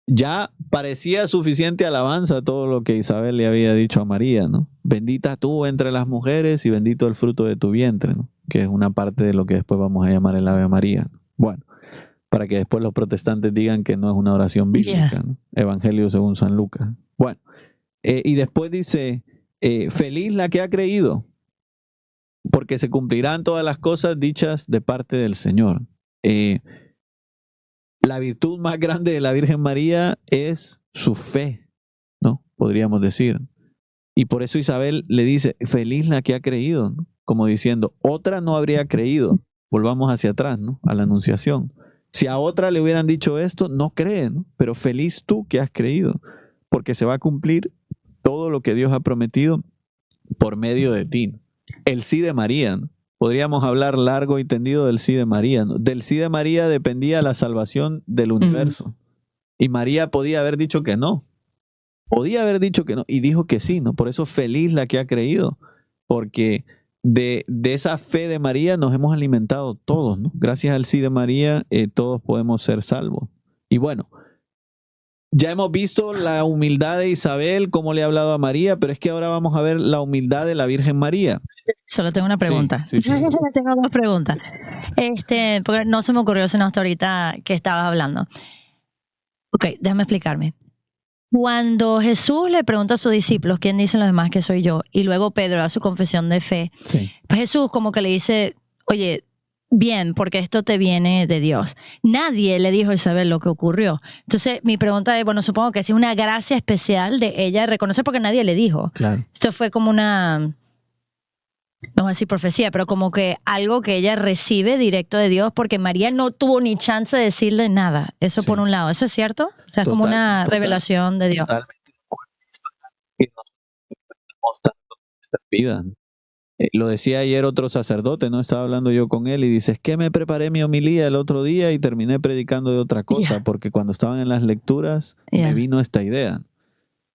ya parecía suficiente alabanza todo lo que Isabel le había dicho a María, ¿no? Bendita tú entre las mujeres y bendito el fruto de tu vientre, ¿no? Que es una parte de lo que después vamos a llamar el Ave María, ¿no? Bueno, para que después los protestantes digan que no es una oración bíblica, ¿no? Evangelio según San Lucas. Bueno, y después dice, feliz la que ha creído, porque se cumplirán todas las cosas dichas de parte del Señor. La virtud más grande de la Virgen María es su fe, ¿no? Podríamos decir. Y por eso Isabel le dice, feliz la que ha creído, ¿no? Como diciendo, otra no habría creído. Volvamos hacia atrás, ¿no? A la Anunciación. Si a otra le hubieran dicho esto, no cree, ¿no? Pero feliz tú que has creído, porque se va a cumplir todo lo que Dios ha prometido por medio de ti. El sí de María, ¿no? Podríamos hablar largo y tendido del sí de María, ¿no? Del sí de María dependía la salvación del universo. Y María podía haber dicho que no. Podía haber dicho que no. Y dijo que sí, ¿no? Por eso feliz la que ha creído. Porque de esa fe de María nos hemos alimentado todos, ¿no? Gracias al sí de María, todos podemos ser salvos. Y bueno, ya hemos visto la humildad de Isabel, cómo le ha hablado a María, pero es que ahora vamos a ver la humildad de la Virgen María. Solo tengo una pregunta. Sí. Tengo dos preguntas. Porque no se me ocurrió sino hasta ahorita que estabas hablando. Ok, déjame explicarme. Cuando Jesús le pregunta a sus discípulos, ¿quién dicen los demás que soy yo? Y luego Pedro da su confesión de fe. Sí. Pues Jesús como que le dice, oye, bien, porque esto te viene de Dios. Nadie le dijo a Isabel lo que ocurrió. Entonces, mi pregunta es, bueno, supongo que es una gracia especial de ella reconocer porque nadie le dijo. Claro. Esto fue como una, no voy a decir profecía, pero como que algo que ella recibe directo de Dios porque María no tuvo ni chance de decirle nada. Eso Sí. por un lado. ¿Eso es cierto? O sea, es como una revelación de Dios. Totalmente. Que nos tanto nuestra vida. Lo decía ayer otro sacerdote, ¿no? Estaba hablando yo con él y dice, es que me preparé mi homilía el otro día y terminé predicando de otra cosa, porque cuando estaban en las lecturas me vino esta idea.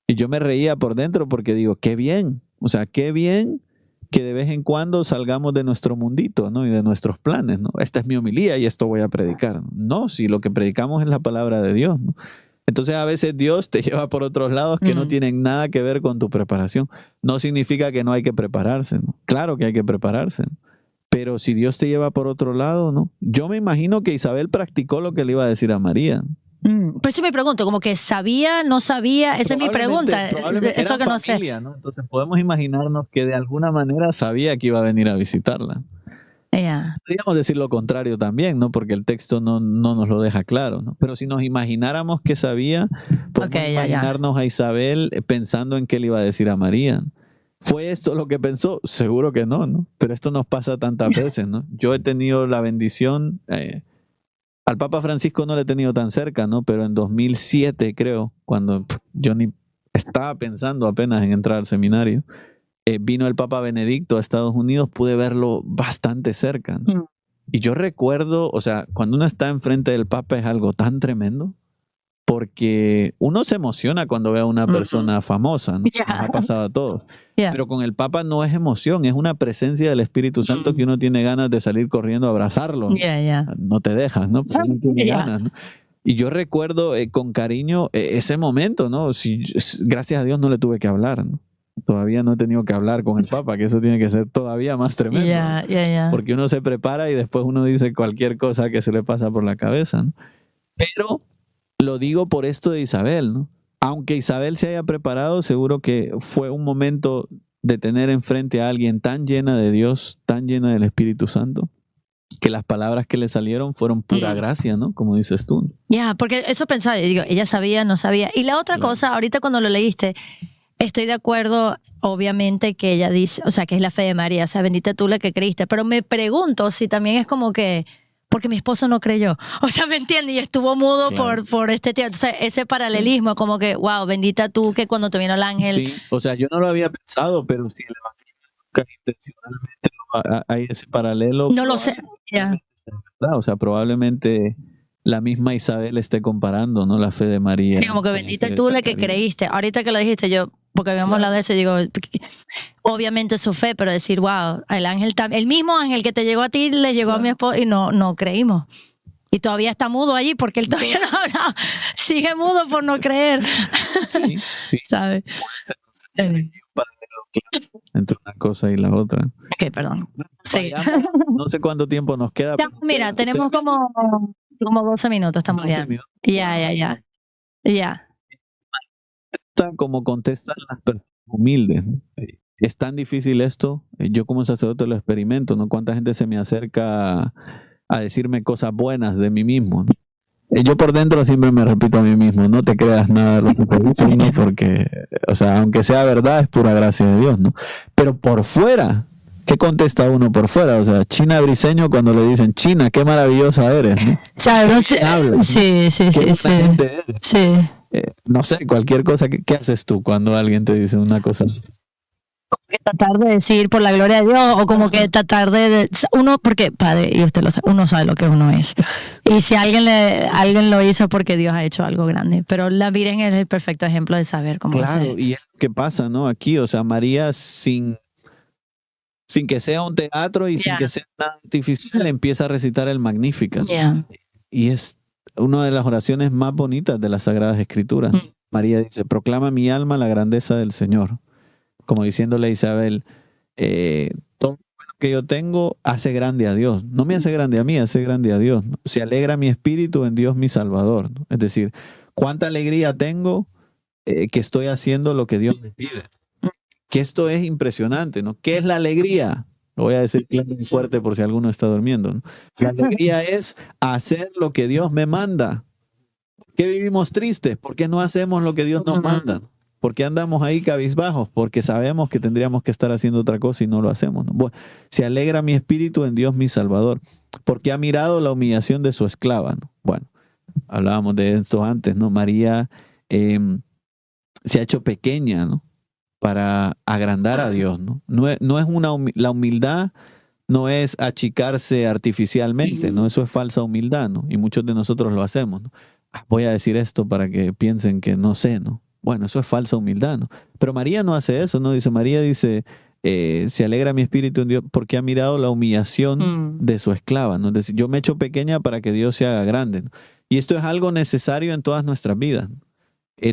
Y yo me reía por dentro porque digo, qué bien, o sea, qué bien que de vez en cuando salgamos de nuestro mundito, ¿no? Y de nuestros planes, ¿no? Esta es mi homilía y esto voy a predicar. No, si lo que predicamos es la palabra de Dios, ¿no? Entonces a veces Dios te lleva por otros lados que no tienen nada que ver con tu preparación. No significa que no hay que prepararse, ¿no? Claro que hay que prepararse, ¿no? Pero si Dios te lleva por otro lado, ¿no? Yo me imagino que Isabel practicó lo que le iba a decir a María. Por eso me pregunto, como que sabía, no sabía, esa es mi pregunta. Probablemente eso que no familia, sé. ¿no? Entonces podemos imaginarnos que de alguna manera sabía que iba a venir a visitarla. Podríamos decir lo contrario también, ¿no? Porque el texto no nos lo deja claro, ¿no? Pero si nos imagináramos que sabía, podemos imaginarnos a Isabel pensando en qué le iba a decir a María. ¿Fue esto lo que pensó? Seguro que no, ¿no? Pero esto nos pasa tantas veces, ¿no? Yo he tenido la bendición, al Papa Francisco no le he tenido tan cerca, ¿no? Pero en 2007, creo, cuando yo ni estaba pensando apenas en entrar al seminario, vino el Papa Benedicto a Estados Unidos, pude verlo bastante cerca, ¿no? Y yo recuerdo, o sea, cuando uno está enfrente del Papa es algo tan tremendo, porque uno se emociona cuando ve a una persona famosa, ¿no? Yeah. Nos ha pasado a todos. Yeah. Pero con el Papa no es emoción, es una presencia del Espíritu Santo que uno tiene ganas de salir corriendo a abrazarlo, ¿no? Yeah. No te dejas, ¿no? Pero uno tiene Yeah. ganas, ¿no? Y yo recuerdo con cariño ese momento, ¿no? Gracias a Dios no le tuve que hablar, ¿no? Todavía no he tenido que hablar con el Papa, que eso tiene que ser todavía más tremendo, ¿no? Porque uno se prepara y después uno dice cualquier cosa que se le pasa por la cabeza, ¿no? Pero lo digo por esto de Isabel, ¿no? Aunque Isabel se haya preparado, seguro que fue un momento de tener enfrente a alguien tan llena de Dios, tan llena del Espíritu Santo, que las palabras que le salieron fueron pura gracia, ¿no? Como dices tú. Porque eso pensaba, yo digo, ella sabía, no sabía. Y la otra cosa, ahorita cuando lo leíste, estoy de acuerdo, obviamente, que ella dice, o sea, que es la fe de María, o sea, bendita tú la que creíste, pero me pregunto si también es como que, porque mi esposo no creyó, o sea, ¿me entiendes? Y estuvo mudo por este tiempo, o sea, ese paralelismo, como que, wow, bendita tú que cuando te vino el ángel. Sí, o sea, yo no lo había pensado, pero si el evangelio intencionalmente hay ese paralelo. No lo sé, O sea, probablemente la misma Isabel esté comparando, ¿no? La fe de María. Sí, como que bendita tú la que creíste. Ahorita que lo dijiste, yo, porque habíamos hablado de eso, digo, obviamente su fe, pero decir, wow, el mismo ángel que te llegó a ti le llegó a mi esposo y no creímos. Y todavía está mudo allí porque él todavía no habla. Sigue mudo por no creer. Sí. ¿Sabes? Entre una cosa y la otra. Ok, perdón. Sí. No sé cuánto tiempo nos queda. Mira, tenemos como 12 minutos, estamos ya. Ya. Como contestan las personas humildes. Es tan difícil esto. Yo como sacerdote lo experimento, ¿no? Cuánta gente se me acerca a decirme cosas buenas de mí mismo, ¿no? Yo por dentro siempre me repito a mí mismo, no te creas nada de lo que te dicen, ¿no? Porque, o sea, aunque sea verdad, es pura gracia de Dios, ¿no? Pero por fuera, ¿qué contesta uno por fuera? O sea, China Briseño cuando le dicen, China, qué maravillosa eres, ¿no? Hablas, sí. No sé, cualquier cosa, ¿qué haces tú cuando alguien te dice una cosa así? Que tratar de decir por la gloria de Dios, o como que tratar de uno, porque padre, y usted lo sabe, uno sabe lo que uno es, y si alguien lo hizo porque Dios ha hecho algo grande, pero la Virgen es el perfecto ejemplo de saber cómo es. Claro, y es lo que pasa, ¿no? Aquí, o sea, María sin que sea un teatro y sin que sea nada artificial, empieza a recitar el Magnificat. Y es una de las oraciones más bonitas de las Sagradas Escrituras. María dice, proclama mi alma la grandeza del Señor. Como diciéndole a Isabel, todo lo que yo tengo hace grande a Dios. No me hace grande a mí, hace grande a Dios, ¿no? Se alegra mi espíritu en Dios mi Salvador, ¿no? Es decir, cuánta alegría tengo que estoy haciendo lo que Dios me pide. Que esto es impresionante, ¿no? ¿Qué es la alegría? Lo voy a decir claro y fuerte por si alguno está durmiendo, ¿no? La alegría es hacer lo que Dios me manda. ¿Por qué vivimos tristes? ¿Por qué no hacemos lo que Dios nos manda? ¿Por qué andamos ahí cabizbajos? Porque sabemos que tendríamos que estar haciendo otra cosa y no lo hacemos, ¿no? Bueno, se alegra mi espíritu en Dios mi Salvador, porque ha mirado la humillación de su esclava, ¿no? Bueno, hablábamos de esto antes, ¿no? María se ha hecho pequeña, ¿no? Para agrandar a Dios, ¿no? No es la humildad no es achicarse artificialmente, ¿no? Eso es falsa humildad, ¿no? Y muchos de nosotros lo hacemos, ¿no? Voy a decir esto para que piensen que no sé, ¿no? Bueno, eso es falsa humildad, ¿no? Pero María no hace eso, ¿no? María dice, se alegra mi espíritu en Dios porque ha mirado la humillación de su esclava, ¿no? Es decir, yo me echo pequeña para que Dios se haga grande, ¿no? Y esto es algo necesario en todas nuestras vidas, ¿no?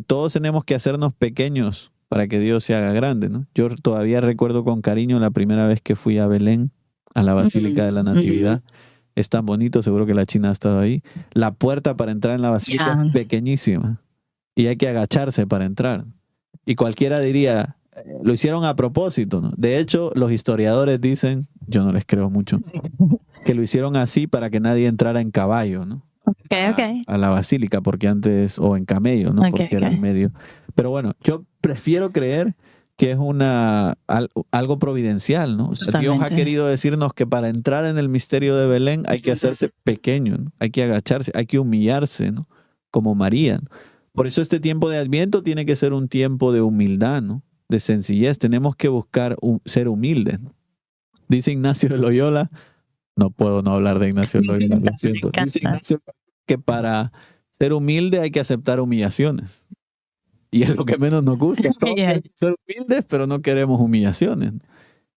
Todos tenemos que hacernos pequeños para que Dios se haga grande, ¿no? Yo todavía recuerdo con cariño la primera vez que fui a Belén, a la Basílica de la Natividad. Es tan bonito, seguro que la China ha estado ahí. La puerta para entrar en la basílica es pequeñísima y hay que agacharse para entrar. Y cualquiera diría, lo hicieron a propósito, ¿no? De hecho, los historiadores dicen, yo no les creo mucho, que lo hicieron así para que nadie entrara en caballo, ¿no? A la basílica, porque antes, o en camello, ¿no? Porque era en medio. Pero bueno, yo prefiero creer que es algo providencial, ¿no? O sea, Dios ha querido decirnos que para entrar en el misterio de Belén hay que hacerse pequeño, ¿no? Hay que agacharse, hay que humillarse, ¿no? Como María, ¿no? Por eso este tiempo de Adviento tiene que ser un tiempo de humildad, ¿no? De sencillez. Tenemos que buscar ser humildes, ¿no? Dice Ignacio de Loyola, no puedo no hablar de Ignacio de Loyola, lo siento. Dice Ignacio que para ser humilde hay que aceptar humillaciones. Y es lo que menos nos gusta. Todos queremos ser humildes, pero no queremos humillaciones.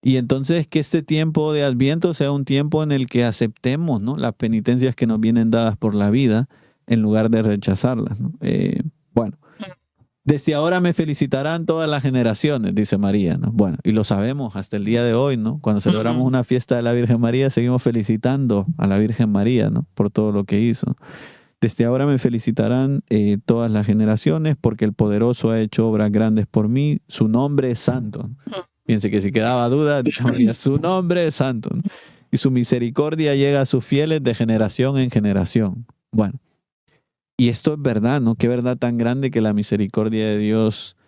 Y entonces que este tiempo de Adviento sea un tiempo en el que aceptemos, ¿no?, las penitencias que nos vienen dadas por la vida en lugar de rechazarlas, ¿no? Bueno, desde ahora me felicitarán todas las generaciones, dice María, ¿no? Bueno, y lo sabemos hasta el día de hoy, ¿no? Cuando celebramos una fiesta de la Virgen María, seguimos felicitando a la Virgen María, ¿no?, por todo lo que hizo. Desde ahora me felicitarán todas las generaciones, porque el poderoso ha hecho obras grandes por mí. Su nombre es santo. Fíjense que si quedaba duda, su nombre es santo, ¿no? Y su misericordia llega a sus fieles de generación en generación. Bueno, y esto es verdad, ¿no? Qué verdad tan grande que la misericordia de Dios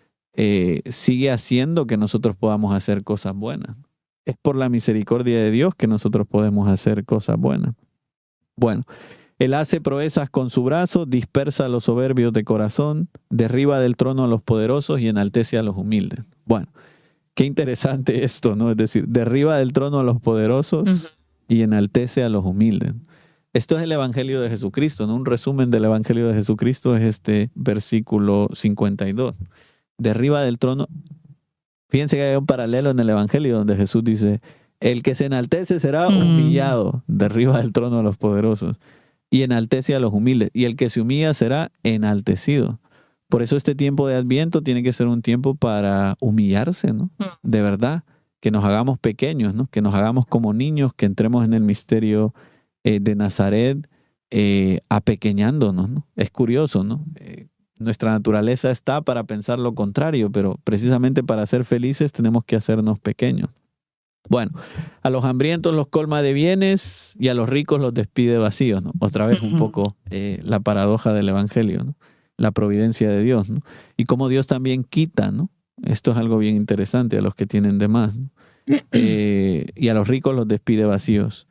sigue haciendo que nosotros podamos hacer cosas buenas. Es por la misericordia de Dios que nosotros podemos hacer cosas buenas. Bueno, Él hace proezas con su brazo, dispersa a los soberbios de corazón, derriba del trono a los poderosos y enaltece a los humildes. Bueno, qué interesante esto, ¿no? Es decir, derriba del trono a los poderosos y enaltece a los humildes. Esto es el Evangelio de Jesucristo, ¿no? Un resumen del Evangelio de Jesucristo es este versículo 52. Derriba del trono. Fíjense que hay un paralelo en el Evangelio donde Jesús dice, el que se enaltece será humillado, derriba del trono a los poderosos y enaltece a los humildes, y el que se humilla será enaltecido. Por eso este tiempo de Adviento tiene que ser un tiempo para humillarse, ¿no? De verdad, que nos hagamos pequeños, ¿no? Que nos hagamos como niños, que entremos en el misterio de Nazaret apequeñándonos, ¿no? Es curioso, ¿no? Nuestra naturaleza está para pensar lo contrario, pero precisamente para ser felices tenemos que hacernos pequeños. Bueno, a los hambrientos los colma de bienes y a los ricos los despide vacíos, ¿no? Otra vez un poco la paradoja del Evangelio, ¿no? La providencia de Dios, ¿no? Y cómo Dios también quita, ¿no? Esto es algo bien interesante a los que tienen de más, ¿no? Y a los ricos los despide vacíos.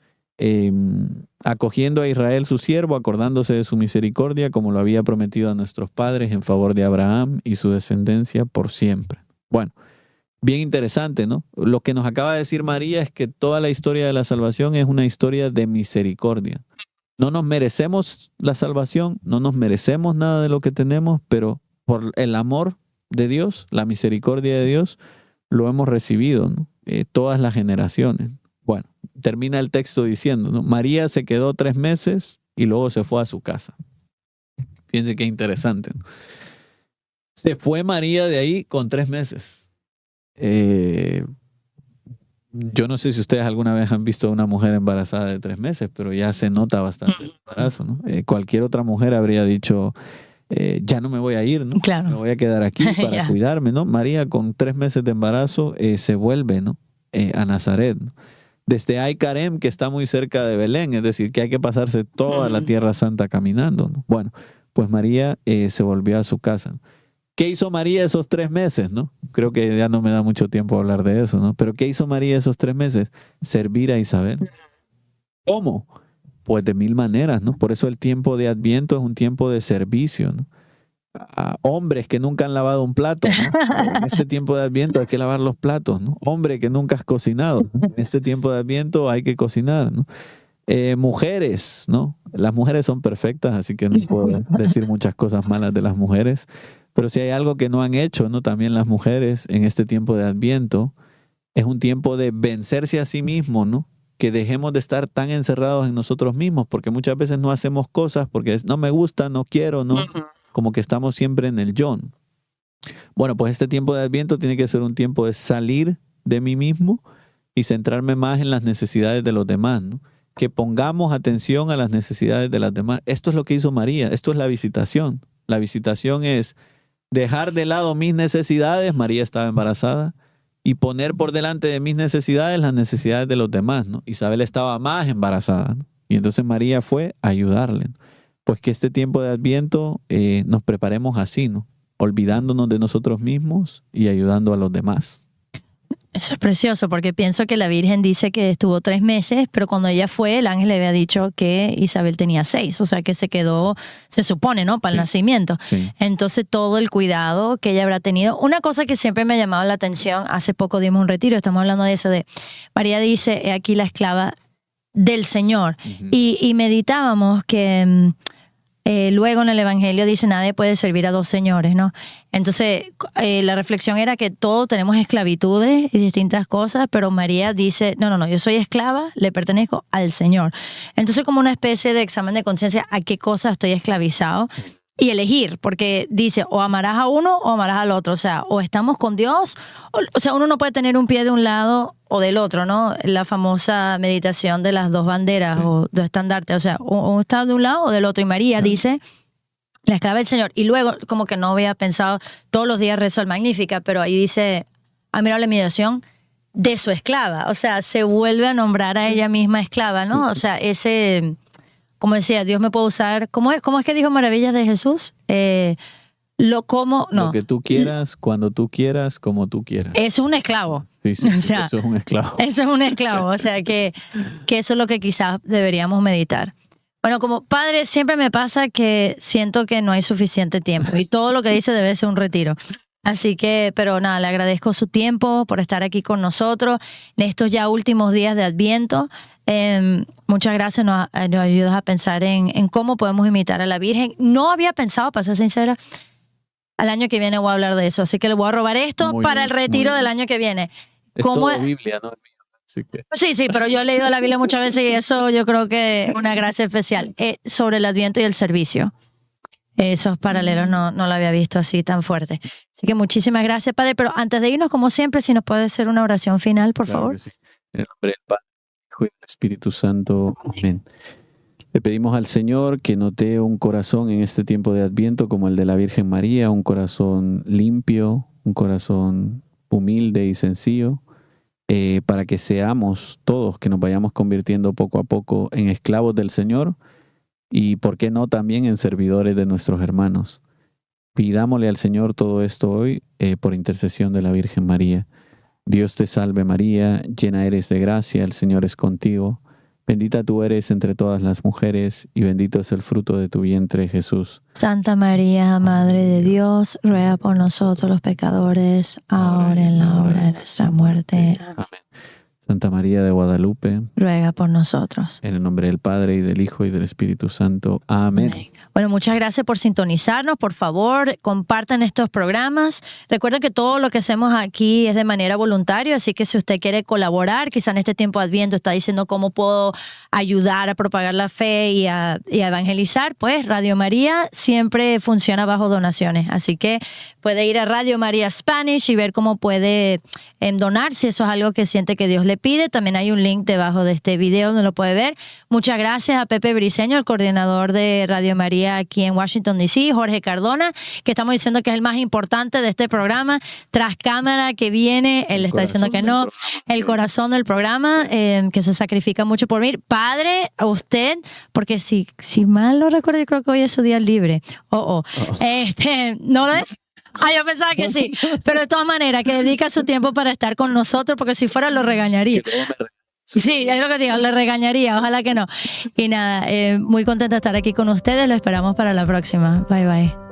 Acogiendo a Israel su siervo, acordándose de su misericordia, como lo había prometido a nuestros padres en favor de Abraham y su descendencia por siempre. Bueno, bien interesante, ¿no? Lo que nos acaba de decir María es que toda la historia de la salvación es una historia de misericordia. No nos merecemos la salvación, no nos merecemos nada de lo que tenemos, pero por el amor de Dios, la misericordia de Dios, lo hemos recibido, ¿no? Todas las generaciones. Bueno, termina el texto diciendo, ¿no? María se quedó 3 meses y luego se fue a su casa. Fíjense qué interesante, ¿no? Se fue María de ahí con 3 meses. Yo no sé si ustedes alguna vez han visto a una mujer embarazada de 3 meses, pero ya se nota bastante el embarazo, ¿no? Cualquier otra mujer habría dicho, ya no me voy a ir, ¿no? Claro. Me voy a quedar aquí para cuidarme, ¿no? María con 3 meses de embarazo se vuelve, ¿no? A Nazaret, ¿no? Desde Ay-Karem, que está muy cerca de Belén, es decir, que hay que pasarse toda la Tierra Santa caminando, ¿no? Bueno, pues María se volvió a su casa, ¿no? ¿Qué hizo María esos 3 meses, no? Creo que ya no me da mucho tiempo hablar de eso, ¿no? Pero ¿qué hizo María esos 3 meses? Servir a Isabel. ¿Cómo? Pues de 1000 maneras, ¿no? Por eso el tiempo de Adviento es un tiempo de servicio, ¿no? A hombres que nunca han lavado un plato, ¿no? En este tiempo de Adviento hay que lavar los platos, ¿no? Hombre que nunca has cocinado, ¿no? En este tiempo de Adviento hay que cocinar, ¿no? Mujeres, ¿no? Las mujeres son perfectas, así que no puedo decir muchas cosas malas de las mujeres. Pero si hay algo que no han hecho, ¿no? También las mujeres en este tiempo de Adviento, es un tiempo de vencerse a sí mismos, ¿no? Que dejemos de estar tan encerrados en nosotros mismos, porque muchas veces no hacemos cosas porque no me gusta, no quiero, ¿no? Como que estamos siempre en el yo. Bueno, pues este tiempo de Adviento tiene que ser un tiempo de salir de mí mismo y centrarme más en las necesidades de los demás, ¿no? Que pongamos atención a las necesidades de las demás. Esto es lo que hizo María, esto es la visitación. La visitación es dejar de lado mis necesidades, María estaba embarazada, y poner por delante de mis necesidades las necesidades de los demás, ¿no? Isabel estaba más embarazada, ¿no? Y entonces María fue a ayudarle, ¿no? Pues que este tiempo de Adviento nos preparemos así, ¿no? Olvidándonos de nosotros mismos y ayudando a los demás. Eso es precioso porque pienso que la Virgen dice que estuvo 3 meses, pero cuando ella fue, el ángel le había dicho que Isabel tenía 6, o sea que se quedó, se supone, ¿no? Para el nacimiento. Sí. Entonces todo el cuidado que ella habrá tenido. Una cosa que siempre me ha llamado la atención, hace poco dimos un retiro, estamos hablando de eso, de María dice, he aquí la esclava del Señor. Y meditábamos que Luego en el Evangelio dice, nadie puede servir a dos señores, ¿no? Entonces, la reflexión era que todos tenemos esclavitudes y distintas cosas, pero María dice, no, yo soy esclava, le pertenezco al Señor. Entonces, como una especie de examen de conciencia, ¿a qué cosa estoy esclavizado? Y elegir, porque dice, o amarás a uno o amarás al otro, o sea, o estamos con Dios, o sea, uno no puede tener un pie de un lado o del otro, ¿no? La famosa meditación de las dos banderas o dos estandartes, o sea, uno está de un lado o del otro, y María dice, la esclava del Señor, y luego, como que no había pensado, todos los días rezo el Magnífica, pero ahí dice, admirable meditación de su esclava, o sea, se vuelve a nombrar a ella misma esclava, ¿no? O sea, ese... Como decía, Dios me puede usar. ¿Cómo es que dijo maravillas de Jesús? Lo que tú quieras, cuando tú quieras, como tú quieras. Eso es un esclavo. Sí, o sea, eso es un esclavo. Eso es un esclavo. O sea, que eso es lo que quizás deberíamos meditar. Bueno, como padre, siempre me pasa que siento que no hay suficiente tiempo y todo lo que dice debe ser un retiro. Así que, pero nada, le agradezco su tiempo por estar aquí con nosotros en estos ya últimos días de Adviento. Muchas gracias, nos ayudas a pensar en cómo podemos imitar a la Virgen. No había pensado, para ser sincera, al año que viene voy a hablar de eso, así que le voy a robar esto para el retiro del año que viene. Es todo Biblia, ¿no? Así que... Sí, pero yo he leído la Biblia muchas veces y eso yo creo que es una gracia especial. Sobre el Adviento y el servicio. Esos paralelos no lo había visto así tan fuerte. Así que muchísimas gracias, Padre. Pero antes de irnos, como siempre, si nos puede hacer una oración final, por favor. Que sí. En el nombre del Padre, Hijo y del Espíritu Santo. Amén. Le pedimos al Señor que nos dé un corazón en este tiempo de Adviento como el de la Virgen María, un corazón limpio, un corazón humilde y sencillo, para que seamos todos, que nos vayamos convirtiendo poco a poco en esclavos del Señor y, ¿por qué no, también en servidores de nuestros hermanos? Pidámosle al Señor todo esto hoy por intercesión de la Virgen María. Dios te salve María, llena eres de gracia, el Señor es contigo. Bendita tú eres entre todas las mujeres y bendito es el fruto de tu vientre, Jesús. Santa María, Madre de Dios, ruega por nosotros los pecadores, ahora en la hora de nuestra muerte. Amén. Santa María de Guadalupe, ruega por nosotros. En el nombre del Padre, y del Hijo, y del Espíritu Santo. Amén. Amén. Bueno, muchas gracias por sintonizarnos. Por favor, compartan estos programas. Recuerden que todo lo que hacemos aquí es de manera voluntaria, así que si usted quiere colaborar, quizá en este tiempo de Adviento está diciendo cómo puedo ayudar a propagar la fe y a evangelizar, pues Radio María siempre funciona bajo donaciones. Así que puede ir a Radio María Spanish y ver cómo puede donar, si eso es algo que siente que Dios le pide. También hay un link debajo de este video donde lo puede ver. Muchas gracias a Pepe Briceño, el coordinador de Radio María aquí en Washington, D.C., Jorge Cardona, que estamos diciendo que es el más importante de este programa, tras cámara que viene, él está diciendo que no, el corazón del programa, que se sacrifica mucho por mí. Padre, a usted, porque si mal no recuerdo, yo creo que hoy es su día libre. ¿No lo es? Yo pensaba que sí, pero de todas maneras, que dedica su tiempo para estar con nosotros, porque si fuera lo regañaría. Sí, es lo que digo, le regañaría, ojalá que no. Y nada, muy contenta de estar aquí con ustedes, lo esperamos para la próxima. Bye, bye.